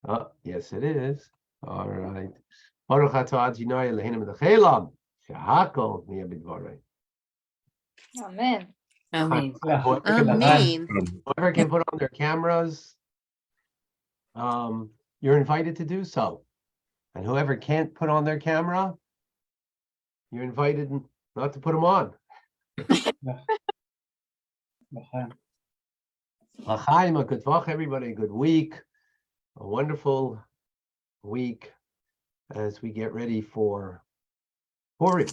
Oh, yes, it is. All right. Baruch atah Adonai Eloheinu melech haolam, shehakol nהיה b'dvarei. Amen. Amen. Amen. Whoever can put on their cameras, you're invited to do so. And whoever can't put on their camera, you're invited not to put them on. L'chaim, a good vach, everybody, a good week, a wonderful week as we get ready for Purim.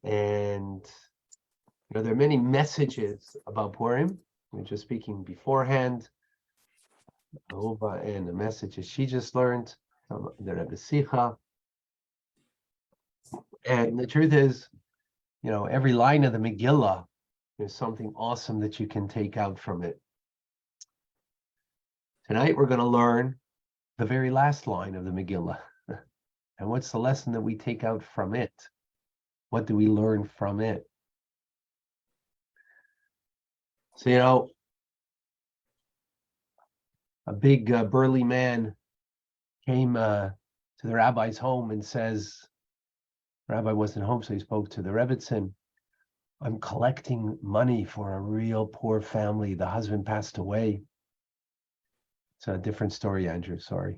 And there are many messages about Purim. We were just speaking beforehand. Ahova and the messages she just learned from the Rebbe Sicha. And the truth is, every line of the Megillah, there's something awesome that you can take out from it. Tonight we're going to learn the very last line of the Megillah. And what's the lesson that we take out from it? What do we learn from it? So, a big burly man came to the rabbi's home and says, the rabbi wasn't home, so he spoke to the Rebbitzin. I'm collecting money for a real poor family. The husband passed away. It's a different story, Andrew, sorry.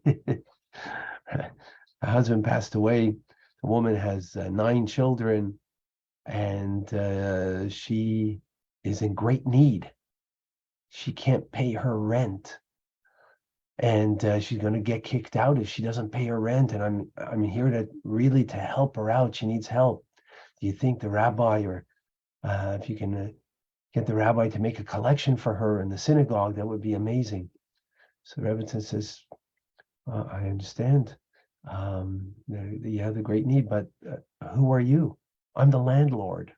The husband passed away. The woman has 9 children, and she is in great need. She can't pay her rent, and she's going to get kicked out if she doesn't pay her rent. And I'm here to help her out. She needs help. Do you think the rabbi, or if you can get the rabbi to make a collection for her in the synagogue, that would be amazing. So the Rebbe says, I understand. You have the great need, but who are you? I'm the landlord.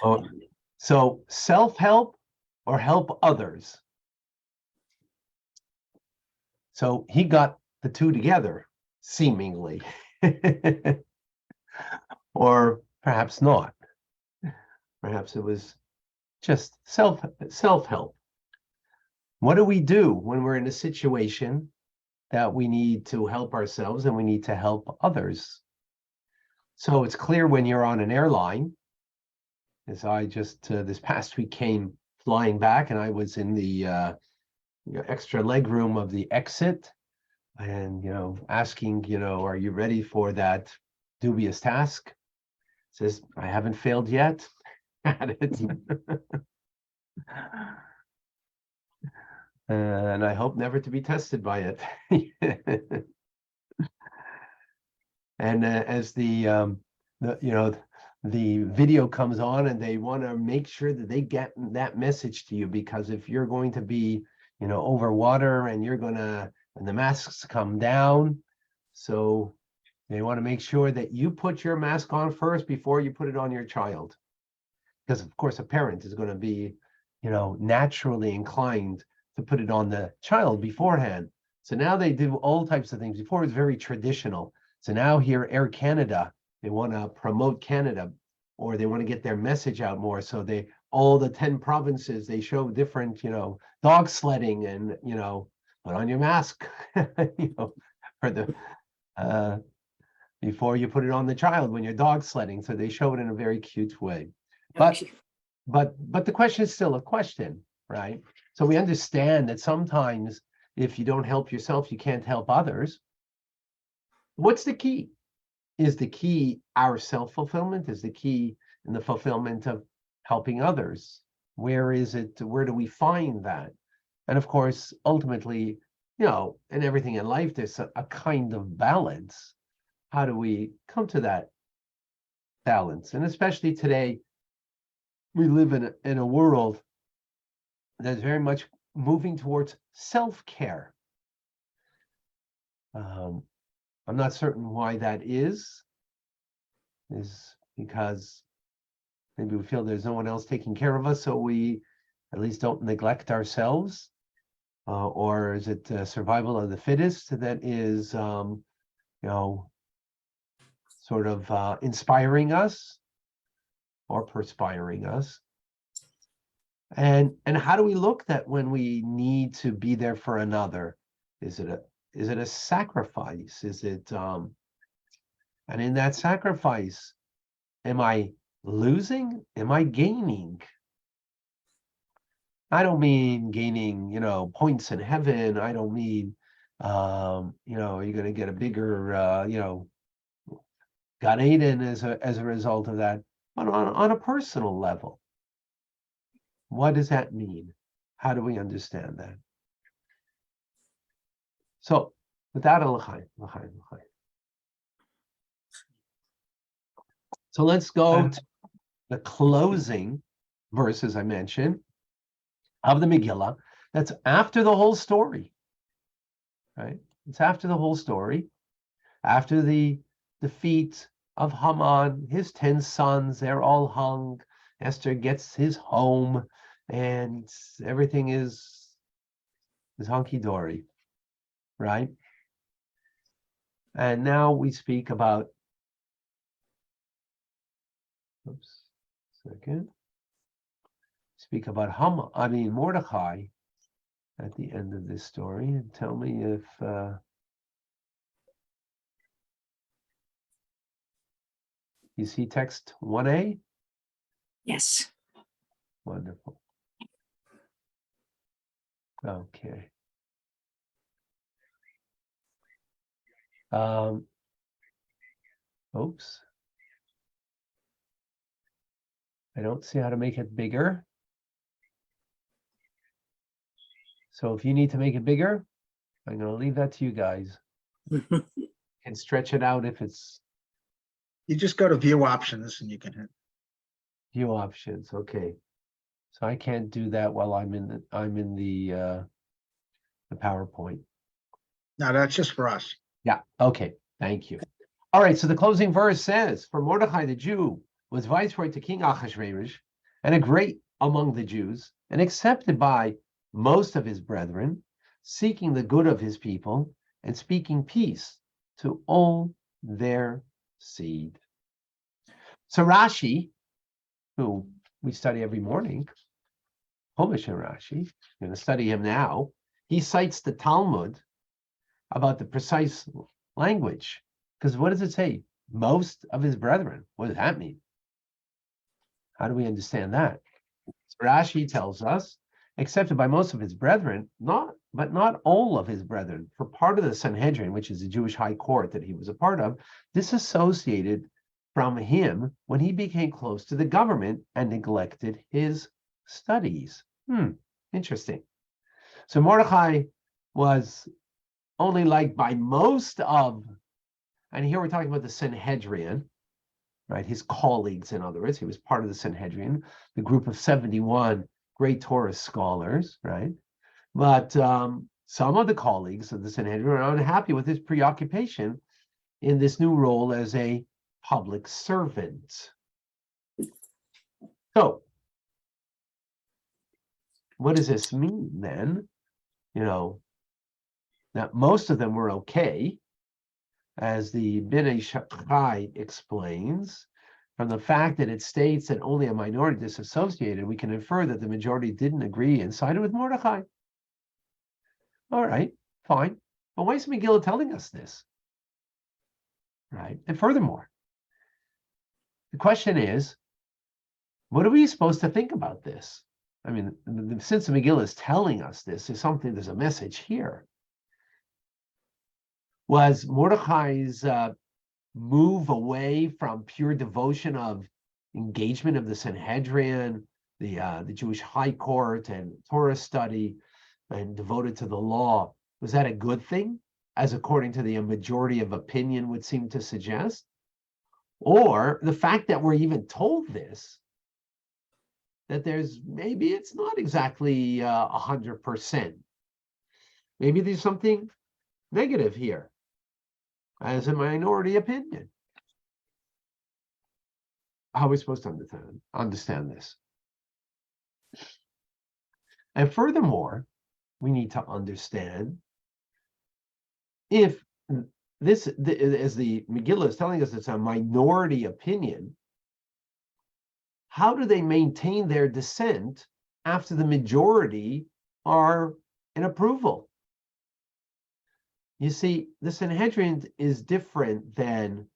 Oh, so self-help or help others? So he got the two together, seemingly. Or perhaps not. Perhaps it was just self-help. What do we do when we're in a situation that we need to help ourselves and we need to help others? So it's clear when you're on an airline, as I just this past week came flying back, and I was in the extra leg room of the exit, and asking, are you ready for that dubious task? Says, I haven't failed yet. At it. And I hope never to be tested by it. And as the video comes on, and they want to make sure that they get that message to you, because if you're going to be over water and and the masks come down, so they want to make sure that you put your mask on first before you put it on your child, because of course a parent is going to be naturally inclined to put it on the child beforehand. So now they do all types of things. Before it was very traditional. So now here, Air Canada, they want to promote Canada, or they want to get their message out more. So all the 10 provinces, they show different, dog sledding, and, put on your mask, for the, before you put it on the child when you're dog sledding. So they show it in a very cute way. But the question is still a question, right? So we understand that sometimes if you don't help yourself, you can't help others. What's the key? Is the key our self-fulfillment? Is the key in the fulfillment of helping others? Where is it? Where do we find that? And of course, ultimately, in everything in life, there's a kind of balance. How do we come to that balance? And especially today, we live in a world that's very much moving towards self-care. I'm not certain why that is because maybe we feel there's no one else taking care of us, so we at least don't neglect ourselves, or is it survival of the fittest that is, sort of inspiring us? or perspiring us. And how do we look that when we need to be there for another? Is it a sacrifice? Is it and in that sacrifice, am I losing? Am I gaining? I don't mean gaining, points in heaven. I don't mean, you're going to get a bigger, Gan Eden as a result of that. On a personal level, what does that mean? How do we understand that? So, without l'chaim. So let's go to the closing verses I mentioned of the Megillah. That's after the whole story, right? It's after the whole story, after the defeat of Haman, his 10 sons, they're all hung. Esther gets his home, and everything is hunky-dory, right? And now we speak about, speak about Mordecai at the end of this story, and tell me if you see text 1a? Yes. Wonderful. Okay. Oops. I don't see how to make it bigger. So if you need to make it bigger, I'm going to leave that to you guys. And stretch it out if it's. You just go to view options and you can hit. View options. Okay. So I can't do that while I'm in the PowerPoint. No, that's just for us. Yeah. Okay. Thank you. All right. So the closing verse says, "For Mordecai the Jew was viceroy to King Achashverosh, and a great among the Jews, and accepted by most of his brethren, seeking the good of his people, and speaking peace to all their seed." So Rashi, who we study every morning, Chumash and Rashi, we're going to study him now. He cites the Talmud about the precise language. Because what does it say? Most of his brethren. What does that mean? How do we understand that? So Rashi tells us, accepted by most of his brethren, but not all of his brethren. For part of the Sanhedrin, which is the Jewish high court that he was a part of, disassociated from him when he became close to the government and neglected his studies. Interesting. So Mordecai was only liked by most of, and here we're talking about the Sanhedrin, right? His colleagues, in other words, he was part of the Sanhedrin, the group of 71 great Torah scholars, right? But some of the colleagues of the Sanhedrin are unhappy with his preoccupation in this new role as a public servant. So, what does this mean then? That most of them were okay, as the Bnei Shakai explains. From the fact that it states that only a minority disassociated, we can infer that the majority didn't agree and sided with Mordecai. All right, fine. But why is Megillah telling us this? Right? And furthermore, the question is, what are we supposed to think about this? I mean, since the Megillah is telling us this, there's a message here. Was Mordecai's move away from pure devotion of engagement of the Sanhedrin, the Jewish high court and Torah study, and devoted to the law, was that a good thing, as according to the majority of opinion would seem to suggest? Or the fact that we're even told this, that maybe it's not exactly 100%. Maybe there's something negative here, as a minority opinion. How are we supposed to understand this? And furthermore, we need to understand if this, as the Megillah is telling us, it's a minority opinion, how do they maintain their dissent after the majority are in approval? You see, the Sanhedrin is different than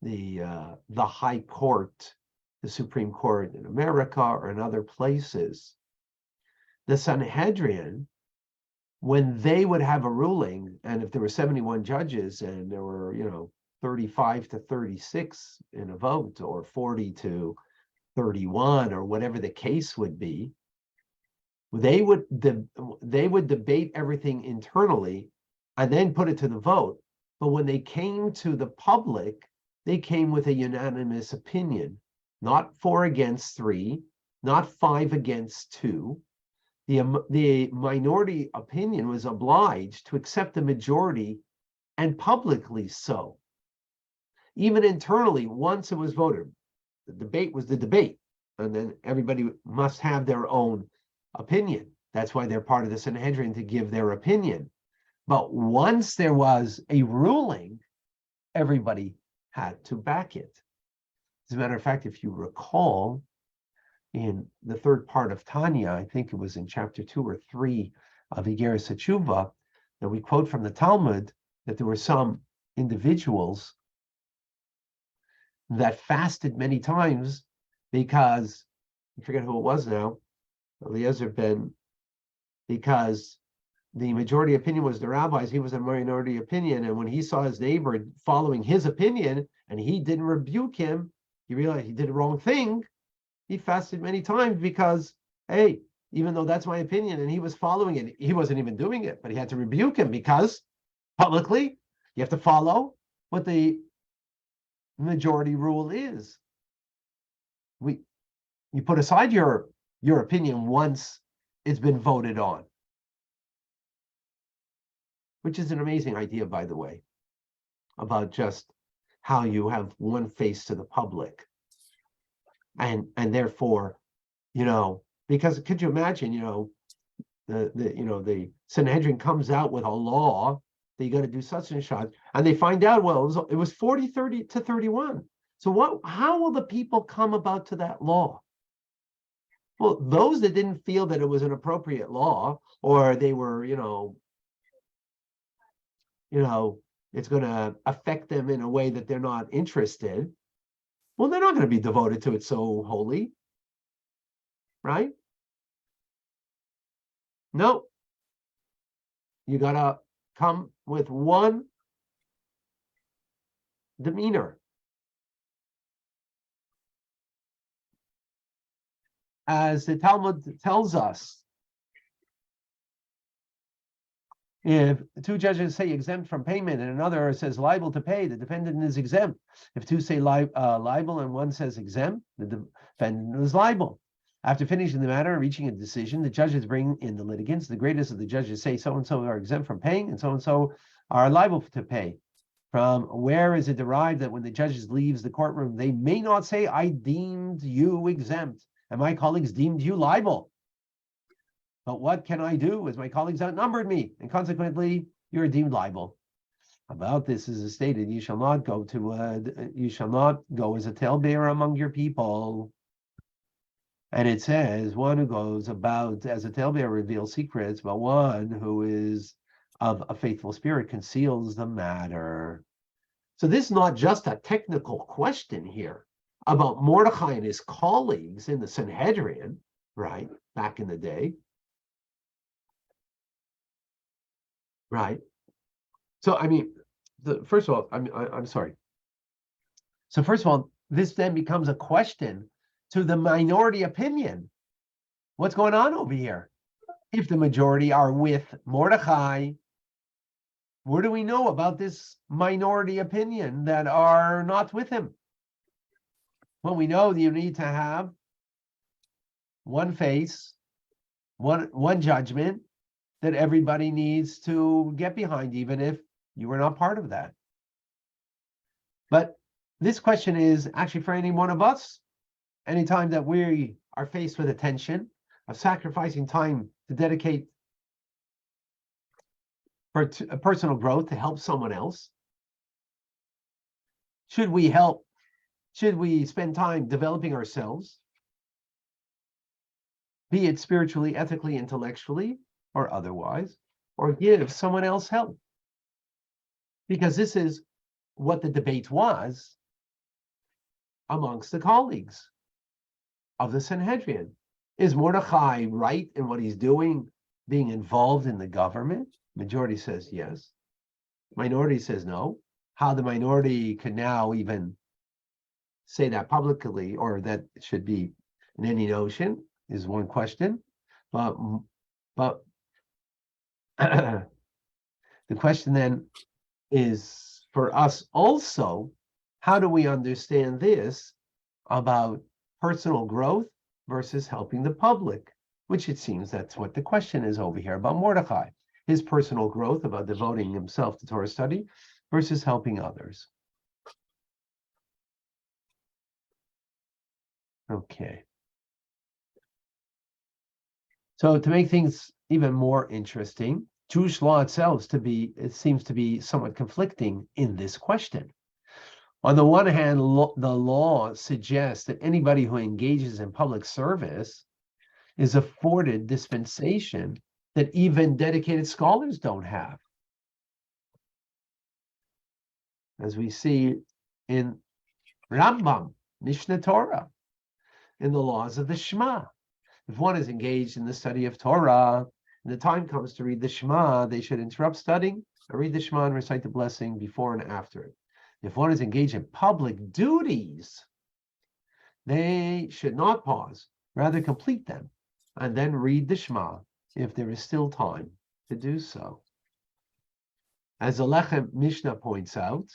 the High Court, the Supreme Court in America or in other places. The Sanhedrin, when they would have a ruling, and if there were 71 judges and there were, 35 to 36 in a vote, or 40 to 31, or whatever the case would be, they would debate everything internally and then put it to the vote. But when they came to the public, they came with a unanimous opinion, not 4 against 3, not 5 against 2. The minority opinion was obliged to accept the majority, and publicly so. Even internally, once it was voted, the debate was the debate, and then everybody must have their own opinion. That's why they're part of the Sanhedrin, to give their opinion. But once there was a ruling, everybody had to back it. As a matter of fact, if you recall, in the third part of Tanya, I think it was in chapter 2 or 3 of Judaism.Chabad, that we quote from the Talmud that there were some individuals that fasted many times because, I forget who it was now, Eliezer ben, because the majority opinion was the rabbis, he was a minority opinion, and when he saw his neighbor following his opinion and he didn't rebuke him, he realized he did the wrong thing. He fasted many times because, hey, even though that's my opinion and he was following it, he wasn't even doing it, but he had to rebuke him because publicly you have to follow what the majority rule is. You put aside your opinion once it's been voted on, which is an amazing idea, by the way, about just how you have one face to the public. And therefore, because could you imagine, the Sanhedrin comes out with a law that you got to do such and such, and they find out, well, it was 30 to 31. So how will the people come about to that law? Well, those that didn't feel that it was an appropriate law, or they were, it's going to affect them in a way that they're not interested, well, they're not going to be devoted to it so wholly, right? No. You got to come with one demeanor. As the Talmud tells us, if 2 judges say exempt from payment and another says liable to pay, the defendant is exempt. If 2 say liable and 1 says exempt, the defendant is liable. After finishing the matter and reaching a decision, the judges bring in the litigants. The greatest of the judges say so-and-so are exempt from paying and so-and-so are liable to pay. From where is it derived that when the judges leaves the courtroom, they may not say, I deemed you exempt and my colleagues deemed you liable. But what can I do, as my colleagues outnumbered me, and consequently you're deemed liable? About this is stated, you shall not go as a talebearer among your people. And it says, one who goes about as a talebearer reveals secrets, but one who is of a faithful spirit conceals the matter. So this is not just a technical question here about Mordechai and his colleagues in the Sanhedrin, right, back in the day. Right. So, first of all, I'm sorry. So first of all, this then becomes a question to the minority opinion. What's going on over here? If the majority are with Mordechai, what do we know about this minority opinion that are not with him? Well, we know that you need to have one face, one judgment, that everybody needs to get behind, even if you were not part of that. But this question is actually for any one of us. Anytime that we are faced with a tension of sacrificing time to dedicate for personal growth to help someone else, should we spend time developing ourselves be it spiritually, ethically, intellectually, or otherwise, or give someone else help. Because this is what the debate was amongst the colleagues of the Sanhedrin. Is Mordechai right in what he's doing, being involved in the government? Majority says yes. Minority says no. How the minority can now even say that publicly, or that it should be in any notion, is one question. But the question then is for us also, how do we understand this about personal growth versus helping the public? Which it seems that's what the question is over here about Mordechai. His personal growth about devoting himself to Torah study versus helping others. Okay. So to make things even more interesting, Jewish law itself seems to be somewhat conflicting in this question. On the one hand, the law suggests that anybody who engages in public service is afforded dispensation that even dedicated scholars don't have. As we see in Rambam, Mishnah Torah, in the laws of the Shema. If one is engaged in the study of Torah, and the time comes to read the Shema, they should interrupt studying and read the Shema and recite the blessing before and after it. If one is engaged in public duties, they should not pause, rather complete them, and then read the Shema if there is still time to do so. As the Lechem Mishnah points out,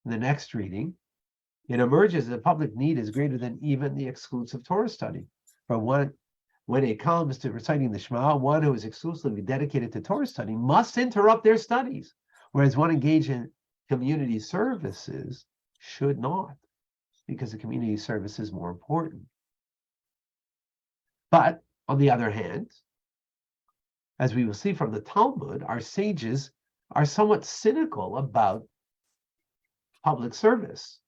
in the next reading, it emerges that public need is greater than even the exclusive Torah study. For when it comes to reciting the Shema, one who is exclusively dedicated to Torah study must interrupt their studies, whereas one engaged in community services should not, because the community service is more important. But on the other hand, as we will see from the Talmud, our sages are somewhat cynical about public service.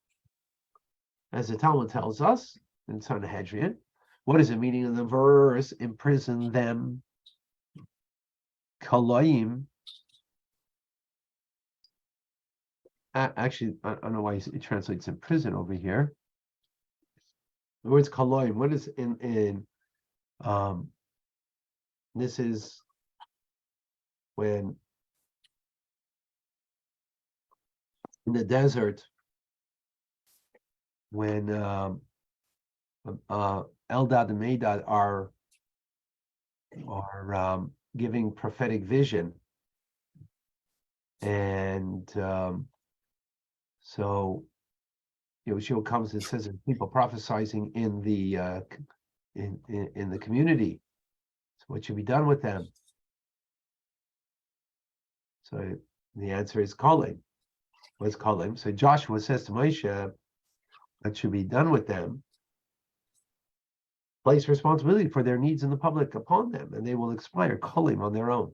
As the Talmud tells us in Sanhedrin, what is the meaning of the verse, imprison them, kaloim? Actually, I don't know why it translates in prison over here. The words kaloim, what is this is when in the desert, when Eldad and Medad are giving prophetic vision, and so Yeshua comes and says that people prophesying in the in the community. So what should be done with them? So the answer is calling. What's calling? So Joshua says to Moshe, what should be done with them? Place responsibility for their needs in the public upon them, and they will expire calling on their own.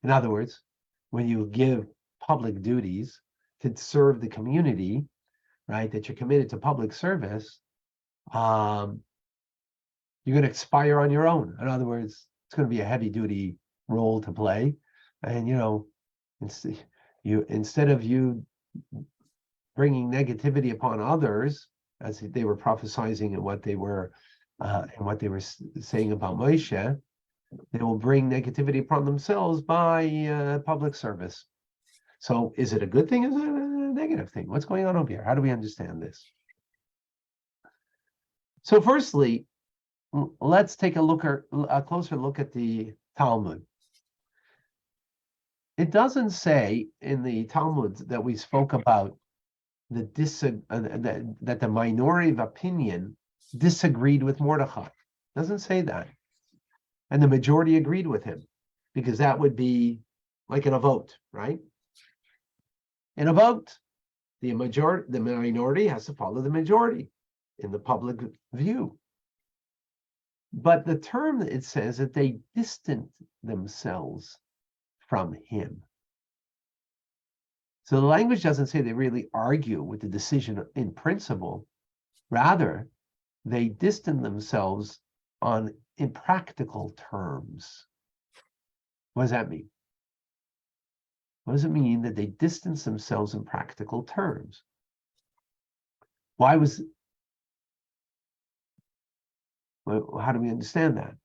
In other words, when you give public duties to serve the community, right, that you're committed to public service, you're going to expire on your own. In other words, it's going to be a heavy duty role to play. And, instead of you bringing negativity upon others, as they were prophesying and what they were saying about Moshe, they will bring negativity upon themselves by public service. So is it a good thing? Is it a negative thing? What's going on over here? How do we understand this? So firstly, let's take a closer look at the Talmud. It doesn't say in the Talmud that we spoke about that the minority of opinion disagreed with Mordechai. It doesn't say that. And the majority agreed with him, because that would be like in a vote, right? In a vote, the minority has to follow the majority in the public view. But the term, it says that they distant themselves from him. So the language doesn't say they really argue with the decision in principle. Rather, they distance themselves in practical terms. What does that mean? What does it mean that they distance themselves in practical terms? How do we understand that?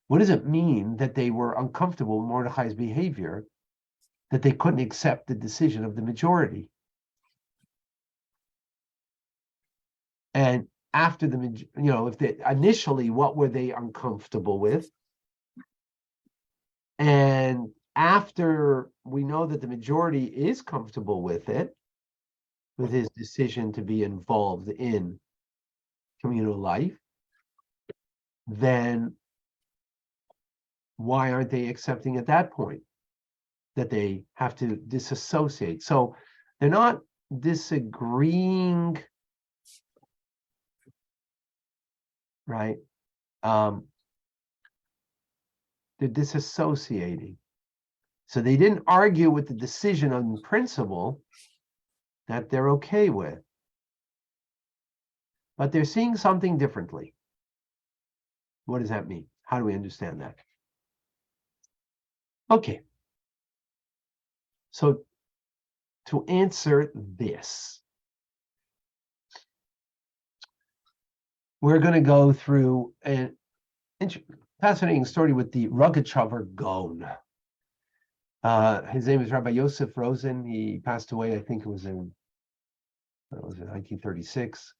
What does it mean that they were uncomfortable with Mordechai's behavior, that they couldn't accept the decision of the majority? And after if they initially, what were they uncomfortable with? And after we know that the majority is comfortable with it, with his decision to be involved in communal life, then why aren't they accepting at that point that they have to disassociate? So they're not disagreeing, right? They're disassociating. So they didn't argue with the decision on principle that they're okay with, but they're seeing something differently. What does that mean? How do we understand that? Okay. So to answer this, we're going to go through an fascinating story with the Rogachover Gaon. His name is Rabbi Yosef Rosen. He passed away, I think it was in 1936.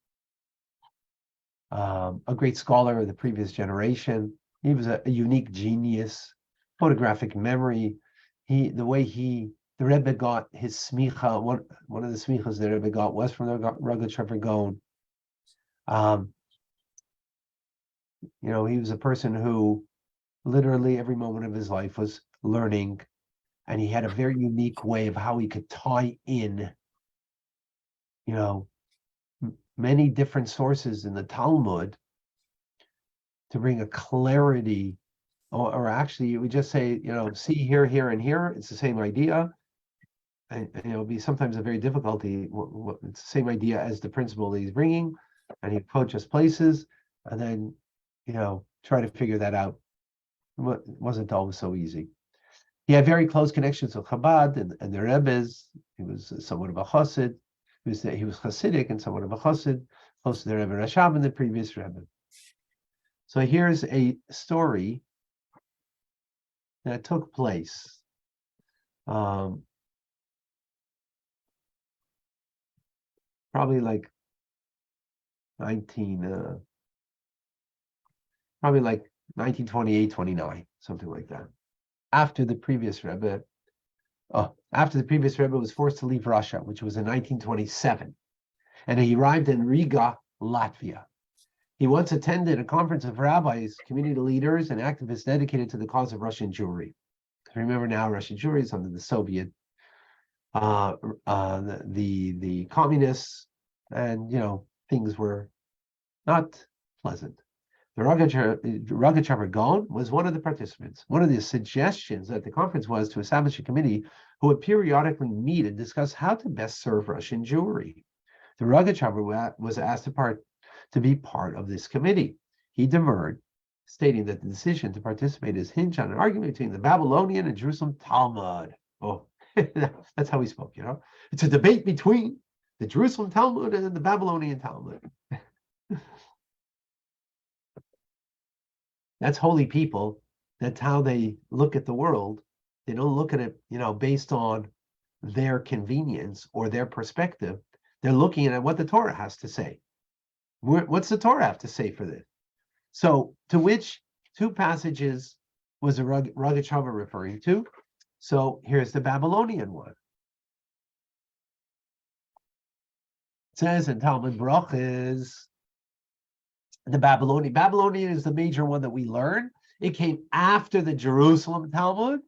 A great scholar of the previous generation. He was a unique genius, photographic memory. The Rebbe got his smicha, one of the smichas the Rebbe got was from the Rogachover Gaon. He was a person who literally every moment of his life was learning, and he had a very unique way of how he could tie in, many different sources in the Talmud to bring a clarity, or actually you would just say, see here, here, and here, it's the same idea. And it'll be sometimes a very difficulty. It's the same idea as the principle that he's bringing, and he approaches places, and then, try to figure that out. It wasn't always so easy. He had very close connections with Chabad and the Rebbes. He was somewhat of a chassid. He was Hasidic and somewhat of a chassid, close to the Rebbe Rashab and the previous Rebbe. So here's a story that took place probably like 1928, 29, something like that. After the previous Rebbe was forced to leave Russia, which was in 1927, and he arrived in Riga, Latvia. He once attended a conference of rabbis, community leaders, and activists dedicated to the cause of Russian Jewry. Remember now, Russian Jewry is under the Soviet, the communists, and things were not pleasant. The Rogachover Gaon was one of the participants. One of the suggestions at the conference was to establish a committee who would periodically meet and discuss how to best serve Russian Jewry. The Rogachover was asked to be part of this committee. He demurred, stating that the decision to participate is hinged on an argument between the Babylonian and Jerusalem Talmud. Oh, that's how he spoke, It's a debate between the Jerusalem Talmud and the Babylonian Talmud. That's holy people. That's how they look at the world. They don't look at it, based on their convenience or their perspective. They're looking at what the Torah has to say. What's the Torah have to say for this? So, to which two passages was the Rogachover referring to? So, here's the Babylonian one. It says in Talmud Brachos, the Babylonian is the major one that we learn. It came after the Jerusalem Talmud.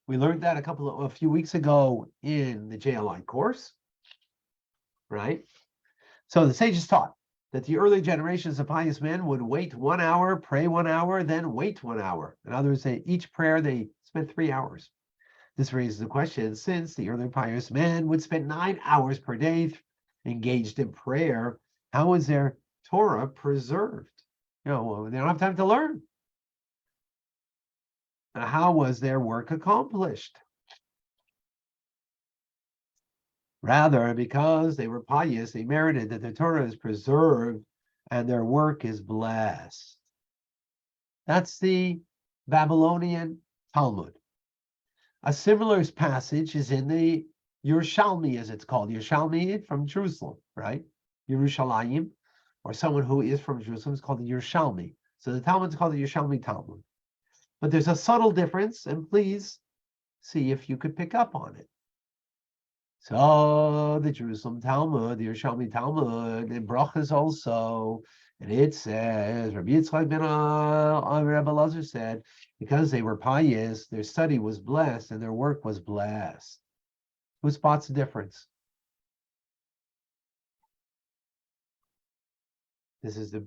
We learned that a few weeks ago in the JLI course, right? So the sages taught that the early generations of pious men would wait 1 hour, pray 1 hour, then wait 1 hour. In other words, each prayer they spent 3 hours. This raises the question, since the early pious men would spend 9 hours per day engaged in prayer, how is there Torah preserved. Well, they don't have time to learn. And how was their work accomplished? Rather, because they were pious, they merited that the Torah is preserved and their work is blessed. That's the Babylonian Talmud. A similar passage is in the Yerushalmi, as it's called. Yerushalmi from Jerusalem, right? Yerushalayim, or someone who is from Jerusalem is called the Yerushalmi. So the Talmud is called the Yerushalmi Talmud. But there's a subtle difference, and please see if you could pick up on it. So the Jerusalem Talmud, the Yerushalmi Talmud, in Brachas also, and it says, Rabbi Yitzchak ben Rabbi Elazar said, because they were pious, their study was blessed and their work was blessed. Who spots the difference? This is the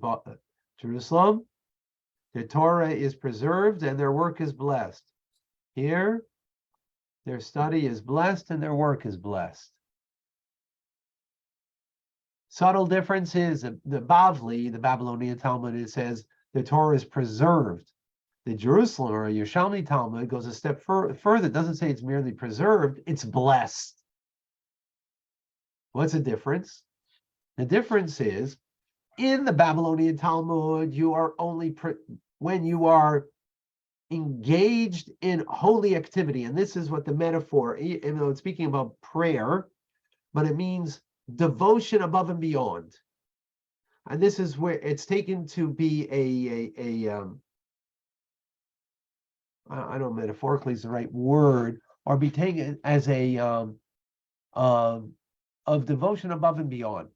Jerusalem. Their Torah is preserved and their work is blessed. Here, their study is blessed and their work is blessed. Subtle difference is the Bavli, the Babylonian Talmud, it says the Torah is preserved. The Jerusalem or Yerushalmi Talmud goes a step further. It doesn't say it's merely preserved, it's blessed. What's the difference? The difference is in the Babylonian Talmud, you are only when you are engaged in holy activity, and this is what the metaphor, even though it's speaking about prayer, but it means devotion above and beyond. And this is where it's taken to be I don't know, metaphorically is the right word, or be taken as a of devotion above and beyond.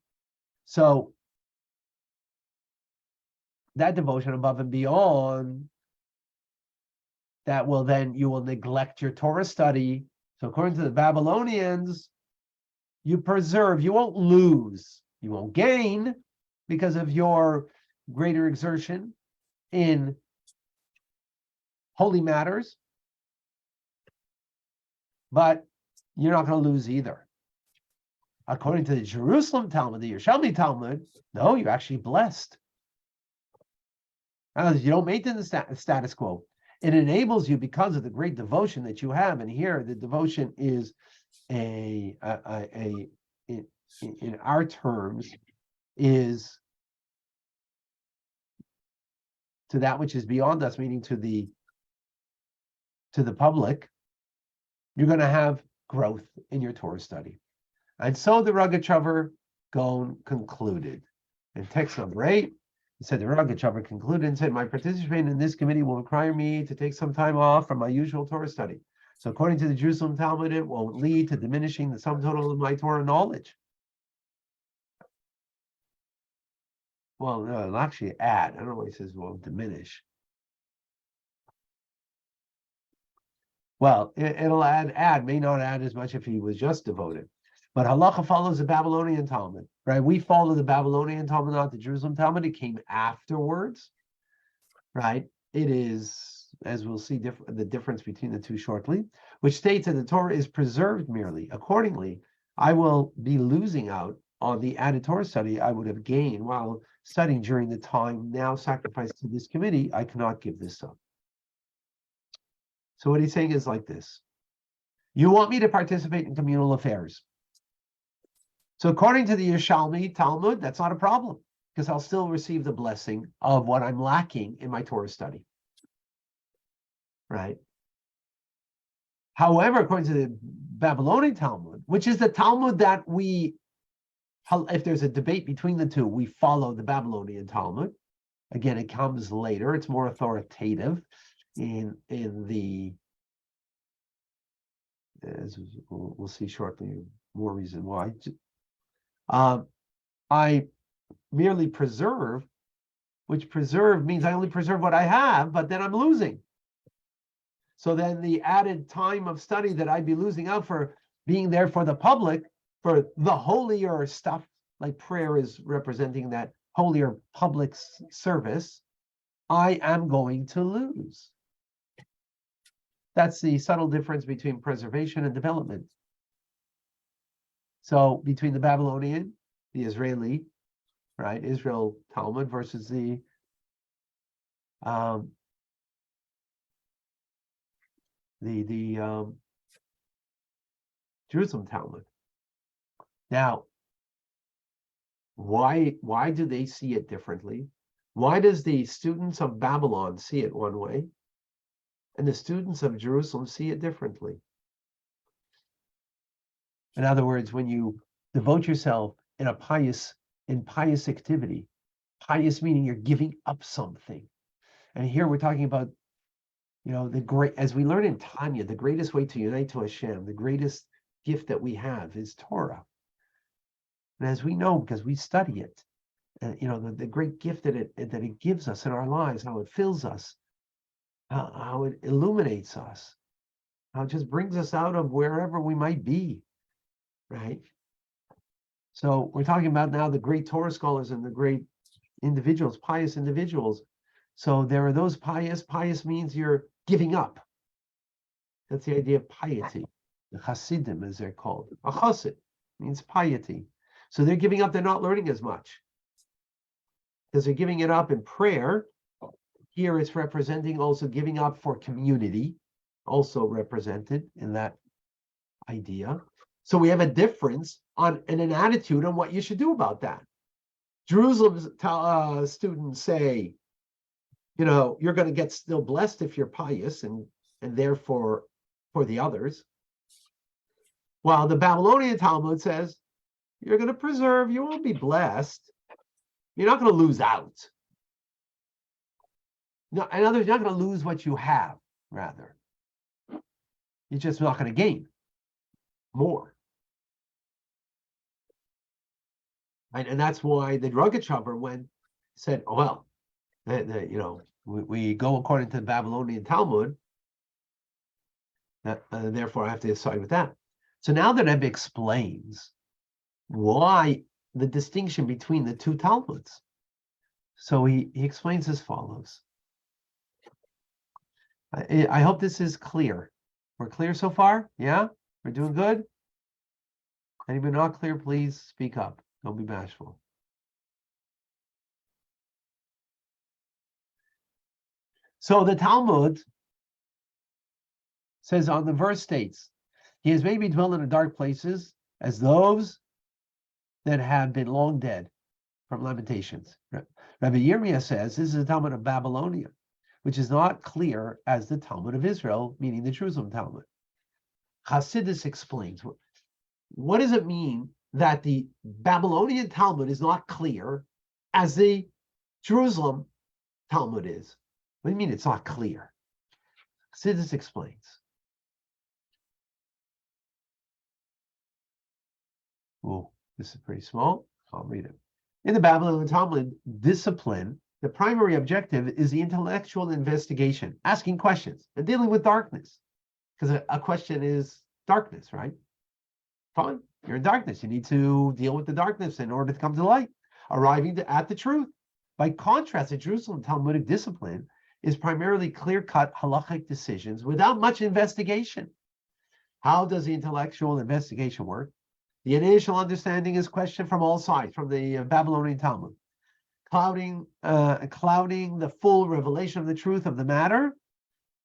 So that devotion above and beyond, that will then, you will neglect your Torah study. So according to the Babylonians, you preserve, you won't lose, you won't gain because of your greater exertion in holy matters, but you're not going to lose either. According to the Jerusalem Talmud, the Yerushalmi Talmud, no, you're actually blessed. You don't maintain the status quo. It enables you because of the great devotion that you have. And here, the devotion is in our terms, is to that which is beyond us, meaning to the public. You're going to have growth in your Torah study. And so the Rogatchover Gaon concluded. In text number 8, he said, the Rogatchover concluded and said, my participation in this committee will require me to take some time off from my usual Torah study. So according to the Jerusalem Talmud, it won't lead to diminishing the sum total of my Torah knowledge. Well, no, it'll actually add. I don't know why he says it won't diminish. Well, it'll add, may not add as much if he was just devoted. But halacha follows the Babylonian Talmud, right? We follow the Babylonian Talmud, not the Jerusalem Talmud. It came afterwards, right? It is, as we'll see, the difference between the two shortly, which states that the Torah is preserved merely. Accordingly, I will be losing out on the added Torah study I would have gained while studying during the time now sacrificed to this committee. I cannot give this up. So what he's saying is like this. You want me to participate in communal affairs. So according to the Yerushalmi Talmud, that's not a problem, because I'll still receive the blessing of what I'm lacking in my Torah study. Right? However, according to the Babylonian Talmud, which is the Talmud that if there's a debate between the two, we follow the Babylonian Talmud. Again, it comes later. It's more authoritative in the, as we'll see shortly, more reason why. I merely preserve, which preserve means I only preserve what I have, but then I'm losing. So then the added time of study that I'd be losing out for being there for the public, for the holier stuff, like prayer is representing that holier public service, I am going to lose. That's the subtle difference between preservation and development. So between the Babylonian, the Israeli, right? Israel Talmud versus the Jerusalem Talmud. Now, why do they see it differently? Why does the students of Babylon see it one way, and the students of Jerusalem see it differently? In other words, when you devote yourself in pious activity, pious meaning you're giving up something. And here we're talking about, the great, as we learn in Tanya, the greatest way to unite to Hashem, the greatest gift that we have is Torah. And as we know, because we study it, the great gift that it gives us in our lives, how it fills us, how it illuminates us, how it just brings us out of wherever we might be, right? So we're talking about now the great Torah scholars and the great individuals, pious individuals. So there are those pious. Pious means you're giving up. That's the idea of piety. The Hasidim, as they're called. A chassid means piety. So they're giving up. They're not learning as much because they're giving it up in prayer. Here it's representing also giving up for community, also represented in that idea. So we have a difference in an attitude on what you should do about that. Jerusalem's students say, you're going to get still blessed if you're pious and therefore for the others. While the Babylonian Talmud says, you're going to preserve, you won't be blessed. You're not going to lose out. No, in other words, you're not going to lose what you have, rather. You're just not going to gain more. And that's why the Drugachover said, oh, well, we go according to the Babylonian Talmud, therefore I have to side with that. So now the Rebbe explains why the distinction between the two Talmuds. So he explains as follows. I hope this is clear. We're clear so far? Yeah? We're doing good? Anybody not clear, please speak up. Don't be bashful. So the Talmud says on the verse states, he has made me dwell in the dark places as those that have been long dead, from Lamentations. Rabbi Yirmiyah says this is the Talmud of Babylonia, which is not clear as the Talmud of Israel, meaning the Jerusalem Talmud. Hasidus explains, what does it mean that the Babylonian Talmud is not clear as the Jerusalem Talmud is? What do you mean it's not clear? Hasidus explains. Oh, this is pretty small. I'll read it. In the Babylonian Talmud discipline, the primary objective is the intellectual investigation, asking questions and dealing with darkness. Because a question is darkness, right? Fine, you're in darkness. You need to deal with the darkness in order to come to light, arriving at the truth. By contrast, the Jerusalem Talmudic discipline is primarily clear-cut halachic decisions without much investigation. How does the intellectual investigation work? The initial understanding is questioned from all sides, from the Babylonian Talmud, clouding the full revelation of the truth of the matter,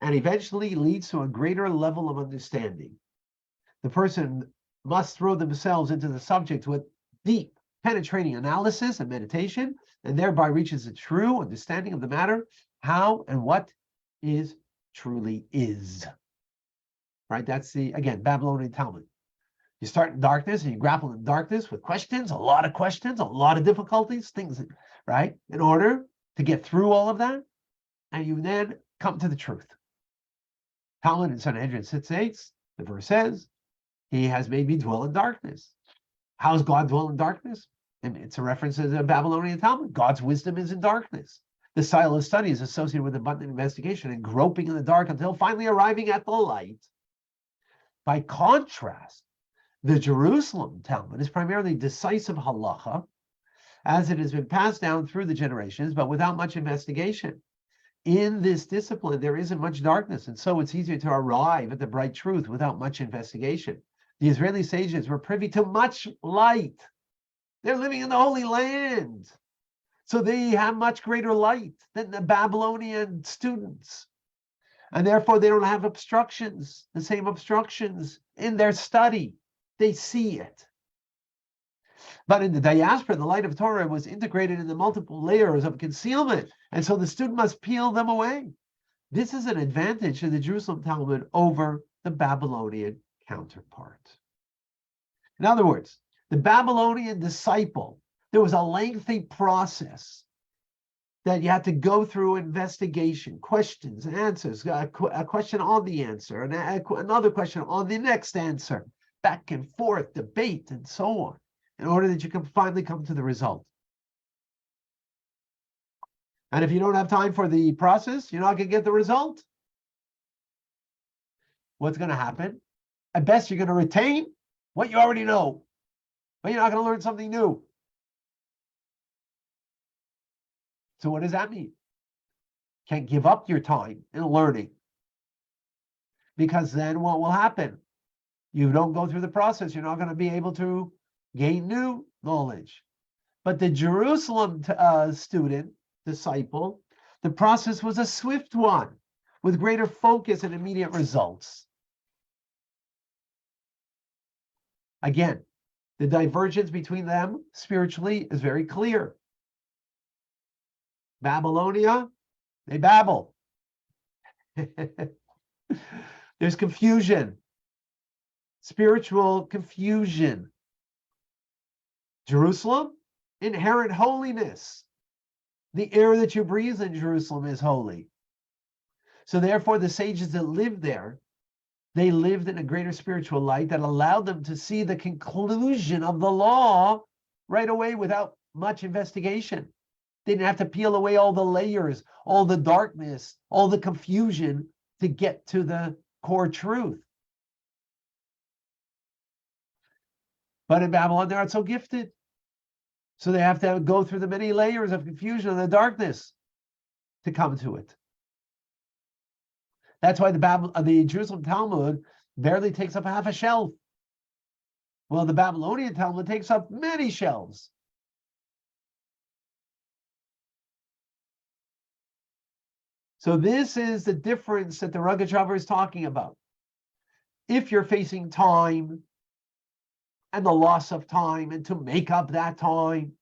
and eventually leads to a greater level of understanding. The person must throw themselves into the subject with deep, penetrating analysis and meditation, and thereby reaches a true understanding of the matter, how and what is truly is. Right? That's again, Babylonian Talmud. You start in darkness and you grapple in darkness with questions, a lot of difficulties, things, right? In order to get through all of that, and you then come to the truth. Talmud in Sanhedrin 6:8, the verse says, he has made me dwell in darkness. How does God dwell in darkness? And it's a reference to the Babylonian Talmud. God's wisdom is in darkness. The style of study is associated with abundant investigation and groping in the dark until finally arriving at the light. By contrast, the Jerusalem Talmud is primarily decisive halacha, as it has been passed down through the generations, but without much investigation. In this discipline, there isn't much darkness, and so it's easier to arrive at the bright truth without much investigation. The Israeli sages were privy to much light. They're living in the Holy Land. So they have much greater light than the Babylonian students. And therefore they don't have obstructions, the same obstructions in their study. They see it. But in the diaspora, the light of Torah was integrated in the multiple layers of concealment. And so the student must peel them away. This is an advantage of the Jerusalem Talmud over the Babylonian counterpart. In other words, the Babylonian disciple, there was a lengthy process that you had to go through investigation, questions, answers, a question on the answer, and another question on the next answer, back and forth, debate, and so on, in order that you can finally come to the result. And if you don't have time for the process, you're not going to get the result. What's going to happen? At best, you're going to retain what you already know, but you're not going to learn something new. So what does that mean? Can't give up your time in learning, because then what will happen? You don't go through the process. You're not going to be able to gain new knowledge. But the Jerusalem student, disciple, the process was a swift one with greater focus and immediate results. Again, the divergence between them spiritually is very clear. Babylonia, they babble. There's confusion, spiritual confusion. Jerusalem, inherent holiness. The air that you breathe in Jerusalem is holy. So therefore, the sages that lived there, they lived in a greater spiritual light that allowed them to see the conclusion of the law right away without much investigation. They didn't have to peel away all the layers, all the darkness, all the confusion to get to the core truth. But in Babylon, they aren't so gifted. So they have to go through the many layers of confusion and the darkness to come to it. That's why the Jerusalem Talmud barely takes up half a shelf. Well, the Babylonian Talmud takes up many shelves. So this is the difference that the Rugged Traveler is talking about. If you're facing time and the loss of time and to make up that time,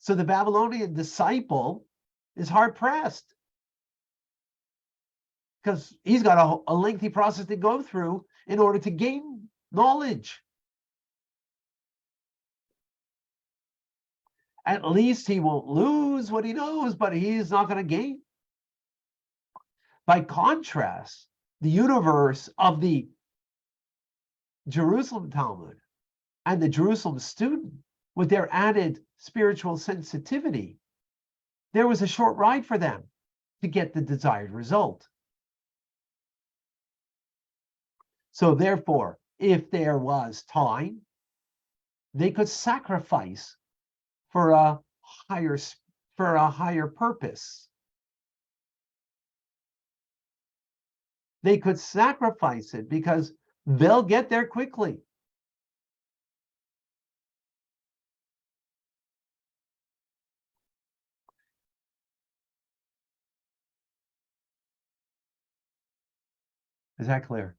so the Babylonian disciple is hard pressed because he's got a lengthy process to go through in order to gain knowledge. At least he won't lose what he knows, but he's not going to gain. By contrast, the universe of the Jerusalem Talmud and the Jerusalem student, with their added spiritual sensitivity, there was a short ride for them to get the desired result. So therefore, if there was time, they could sacrifice for a higher purpose. They could sacrifice it because they'll get there quickly. Is that clear?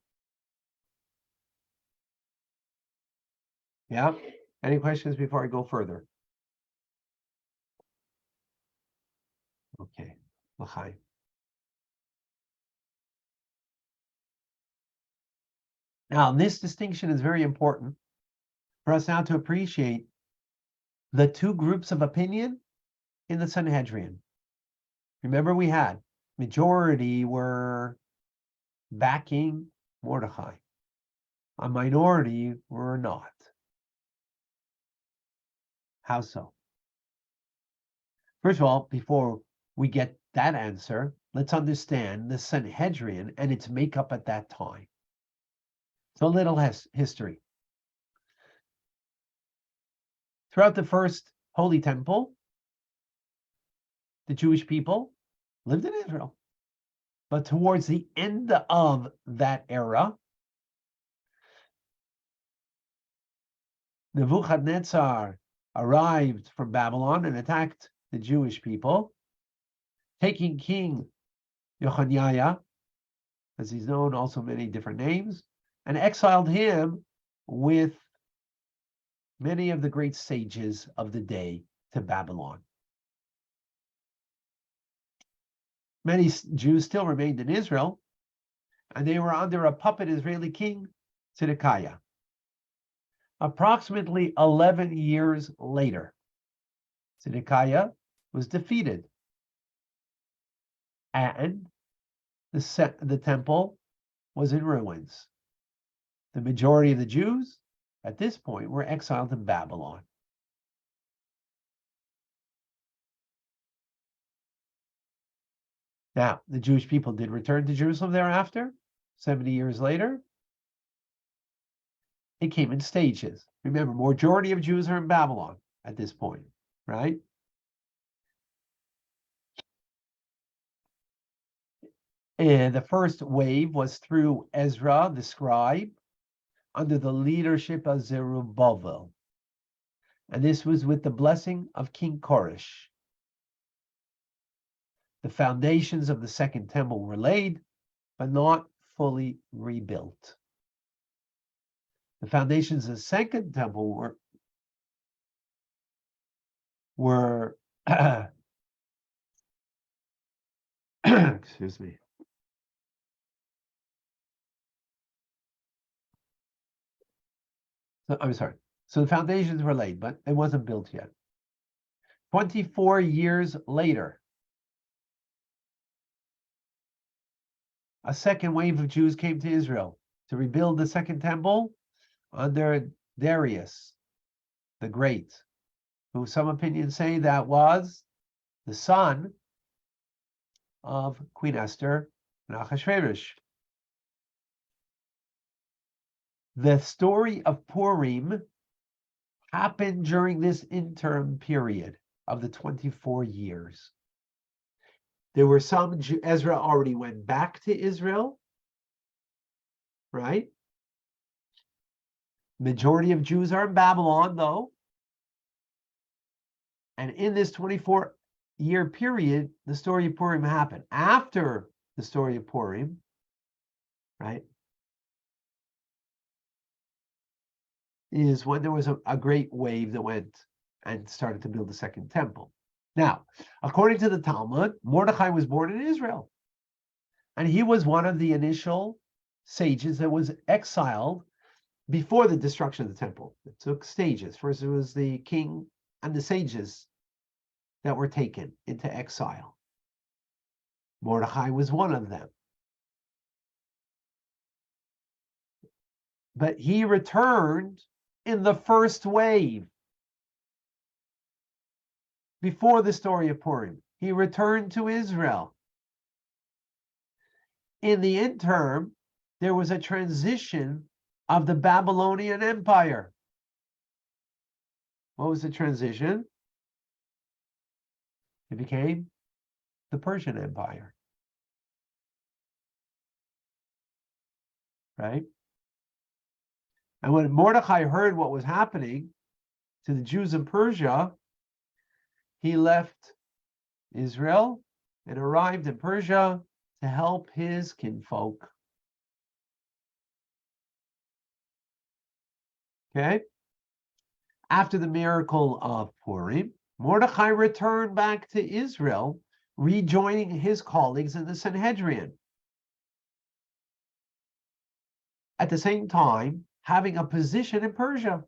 Yeah? Any questions before I go further? Okay. L'chaim. Now, this distinction is very important for us now to appreciate the two groups of opinion in the Sanhedrin. Remember, we had majority were backing Mordechai. A minority were not. How so? First of all, before we get that answer, let's understand the Sanhedrin and its makeup at that time. So a little history. Throughout the first Holy Temple, the Jewish people lived in Israel. But towards the end of that era, Nebuchadnezzar arrived from Babylon and attacked the Jewish people, taking King Yochaniah, as he's known also many different names, and exiled him with many of the great sages of the day to Babylon. Many Jews still remained in Israel, and they were under a puppet Israeli king, Zedekiah. Approximately 11 years later, Zedekiah was defeated, and the temple was in ruins. The majority of the Jews at this point were exiled in Babylon. Now, the Jewish people did return to Jerusalem thereafter, 70 years later. It came in stages. Remember, majority of Jews are in Babylon at this point, right? And the first wave was through Ezra, the scribe, under the leadership of Zerubbabel. And this was with the blessing of King Koresh. The foundations of the second temple were laid, but not fully rebuilt. The foundations of the second temple were excuse me. So, I'm sorry. So the foundations were laid, but it wasn't built yet. 24 years later, a second wave of Jews came to Israel to rebuild the second temple under Darius the Great, who some opinions say that was the son of Queen Esther and Achashverosh. The story of Purim happened during this interim period of the 24 years. There were some, Ezra already went back to Israel, right? Majority of Jews are in Babylon, though. And in this 24-year period, the story of Purim happened. After the story of Purim, right, is when there was a great wave that went and started to build the second temple. Now, according to the Talmud, Mordechai was born in Israel. And he was one of the initial sages that was exiled before the destruction of the temple. It took stages. First, it was the king and the sages that were taken into exile. Mordechai was one of them. But he returned in the first wave. Before the story of Purim, he returned to Israel. In the interim, there was a transition of the Babylonian Empire. What was the transition? It became the Persian Empire. Right? And when Mordechai heard what was happening to the Jews in Persia, he left Israel and arrived in Persia to help his kinfolk. Okay? After the miracle of Purim, Mordechai returned back to Israel, rejoining his colleagues in the Sanhedrin. At the same time, having a position in Persia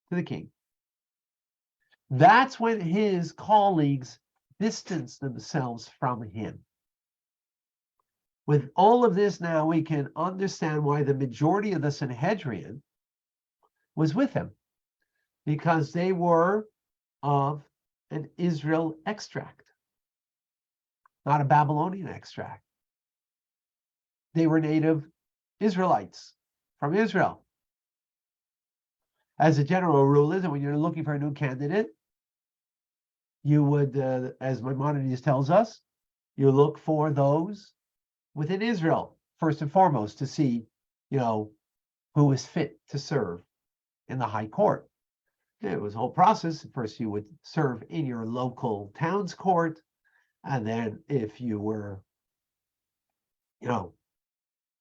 to the king. That's when his colleagues distanced themselves from him. With all of this now, we can understand why the majority of the Sanhedrin was with him, because they were of an Israel extract, not a Babylonian extract. They were native Israelites from Israel. As a general rule is that when you're looking for a new candidate, you would, as Maimonides tells us, you look for those within Israel, first and foremost, to see, who is fit to serve in the high court. It was a whole process. First, you would serve in your local town's court, and then if you were,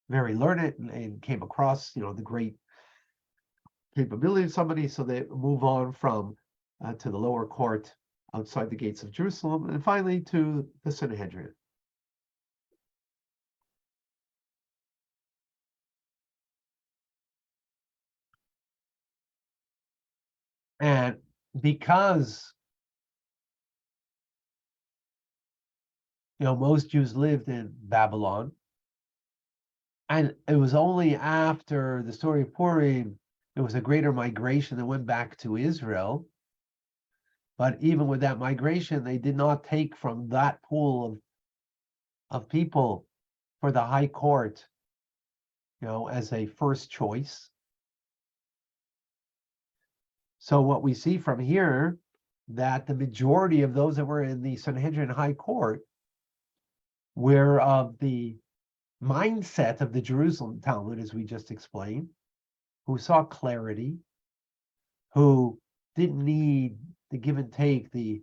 very learned and came across, the great capability of somebody, so they move on from to the lower court outside the gates of Jerusalem, and finally to the Sanhedrin. And because most Jews lived in Babylon, and it was only after the story of Purim, there was a greater migration that went back to Israel. But even with that migration, they did not take from that pool of people for the high court, as a first choice. So what we see from here, that the majority of those that were in the Sanhedrin high court were of the mindset of the Jerusalem Talmud, as we just explained, who saw clarity, who didn't need the give and take, the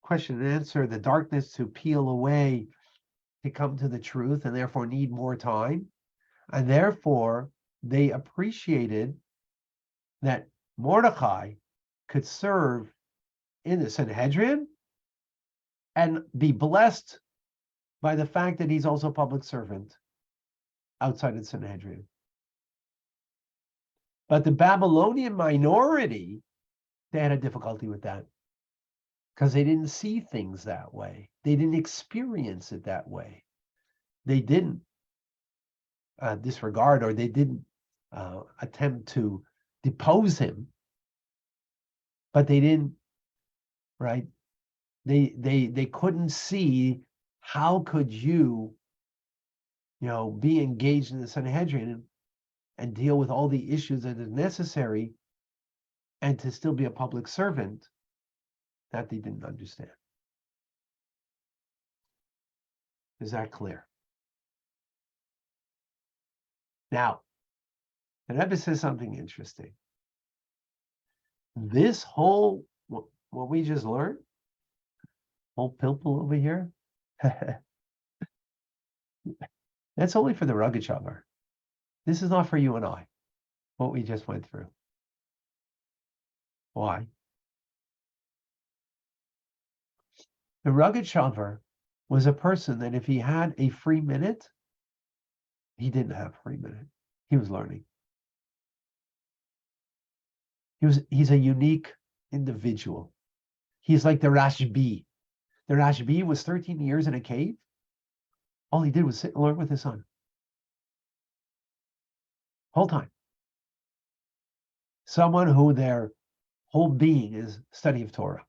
question and answer, the darkness to peel away to come to the truth, and therefore need more time. And therefore, they appreciated that Mordecai could serve in the Sanhedrin and be blessed by the fact that he's also a public servant outside of the Sanhedrin. But the Babylonian minority, they had a difficulty with that because they didn't see things that way. They didn't experience it that way. They didn't disregard, or they didn't attempt to depose him, but they didn't, right? They couldn't see how could you be engaged in the Sanhedrin and deal with all the issues that is necessary and to still be a public servant. That they didn't understand. Is that clear? Now, the Rebbe says something interesting. This whole, what we just learned, whole pilpul over here, that's only for the rugged shavar. This is not for you and I, what we just went through. Why? The rugged shavar was a person that if he had a free minute, he didn't have a free minute. He was learning. He's a unique individual. He's like the Rashbi. The Rashbi was 13 years in a cave. All he did was sit and learn with his son. Whole time. Someone who their whole being is study of Torah.